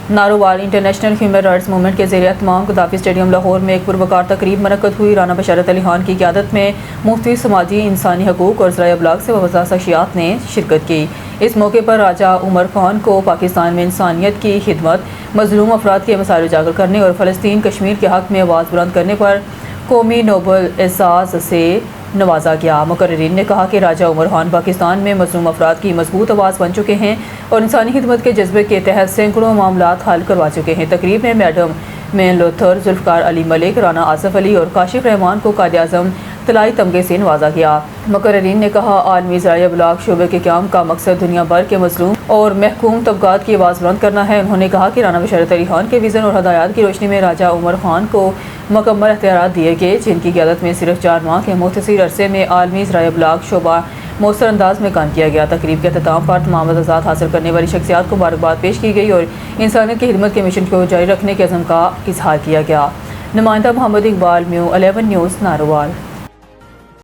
Narowal international human rights movement کے زیر اہتمام قذافی اسٹیڈیم لاہور میں ایک پروقار تقریب منعقد ہوئی۔ رانا بشارت علی خان کی قیادت میں مختلف سماجی انسانی حقوق اور ذرائع ابلاغ سے وابستہ شخصیات نے شرکت کی۔ اس موقع پر راجہ عمر خان کو پاکستان میں انسانیت کی خدمت، مظلوم افراد کے مسائل اجاگر کرنے اور فلسطین کشمیر کے حق میں آواز بلند کرنے پر قومی نوبل اعزاز سے نوازا گیا۔ مقررین نے کہا کہ راجہ عمر خان پاکستان میں مظلوم افراد کی مضبوط آواز بن چکے ہیں اور انسانی خدمت کے جذبے کے تحت سینکڑوں معاملات حل کروا چکے ہیں۔ تقریب میں میڈم مین لوتھر، ذوالفقار علی ملک، رانا آصف علی اور کاشف رحمان کو قائد اعظم طلائی تمغے سے نوازا گیا۔ مقررین نے کہا عالمی ذرائع ابلاغ شعبے کے قیام کا مقصد دنیا بھر کے مظلوم اور محکوم طبقات کی آواز بلند کرنا ہے۔ انہوں نے کہا کہ رانا بشارت علی خان کے ویژن اور ہدایات کی روشنی میں راجہ عمر خان کو مکمل اختیارات دیے گئے، جن کی قیادت میں صرف 4 ماہ کے مختصر عرصے میں عالمی ذرائع ابلاغ شعبہ مؤثر انداز میں کام کیا گیا۔ تقریب کے اختتام پر تمام اعزازات حاصل کرنے والی شخصیات کو مبارکباد پیش کی گئی اور انسانیت کی خدمت کے مشن کو جاری رکھنے کے عزم کا اظہار کیا گیا۔ نمائندہ محمد اقبال، میو 11 نیوز، نارووال۔